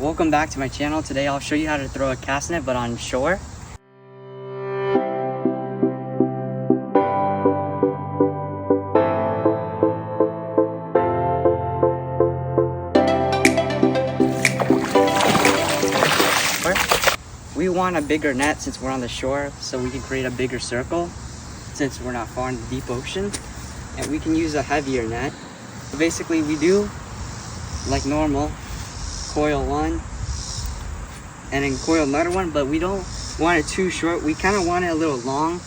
Welcome back to my channel. Today I'll show you how to throw a cast net but on shore. We want a bigger net since we're on the shore, so we can create a bigger circle since we're not far in the deep ocean, and we can use a heavier net. Basically we do like normal, coil one and then coil another one, but we don't want it too short. We kind of want it a little long.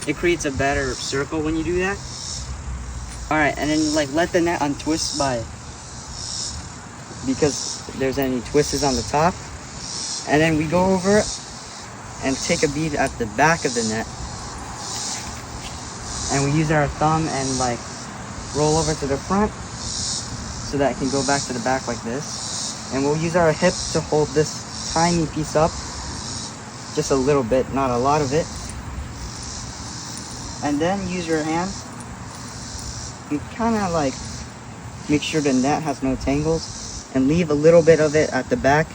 It creates a better circle when you do that. All right, and then like let the net untwist because there's any twists on the top, and then we go over and take a bead at the back of the net, and we use our thumb and like roll over to the front so that it can go back to the back like this. And we'll use our hip to hold this tiny piece up, just a little bit, not a lot of it. And then use your hand and kind of like make sure the net has no tangles and leave a little bit of it at the back.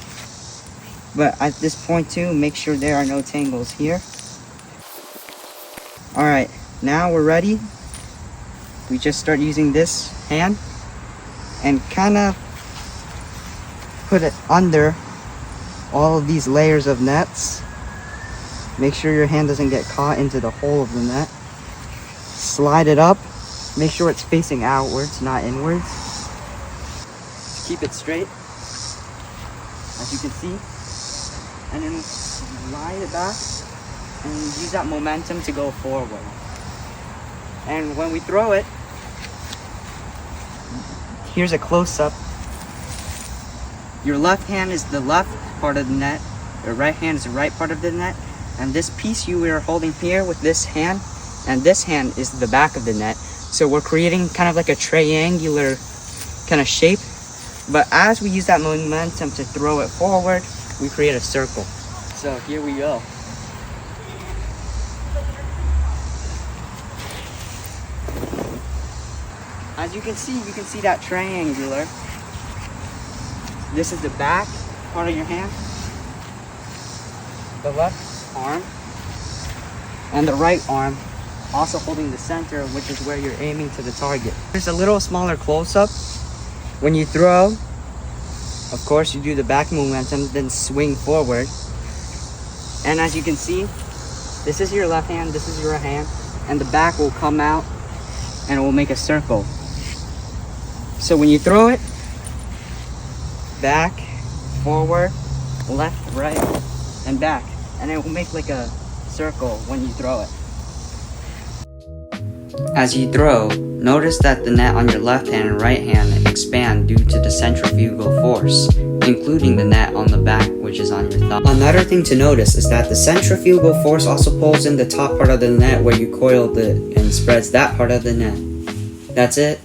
But at this point too, make sure there are no tangles here. All right, now we're ready. We just start using this hand and kind of put it under all of these layers of nets. Make sure your hand doesn't get caught into the hole of the net. Slide it up. Make sure it's facing outwards, not inwards. Keep it straight, as you can see. And then slide it back and use that momentum to go forward. And when we throw it, here's a close-up. Your left hand is the left part of the net, your right hand is the right part of the net, and this piece you are holding here with this hand and this hand is the back of the net. So we're creating kind of like a triangular kind of shape, but as we use that momentum to throw it forward, we create a circle. So here we go. As you can see that triangular. This is the back part of your hand, the left arm, and the right arm, also holding the center, which is where you're aiming to the target. There's a little smaller close-up. When you throw, of course, you do the back momentum, then swing forward. And as you can see, this is your left hand, this is your right hand, and the back will come out and it will make a circle. So when you throw it, back, forward, left, right, and back. And it will make like a circle when you throw it. As you throw, notice that the net on your left hand and right hand expand due to the centrifugal force, including the net on the back, which is on your thumb. Another thing to notice is that the centrifugal force also pulls in the top part of the net where you coiled it and spreads that part of the net. That's it.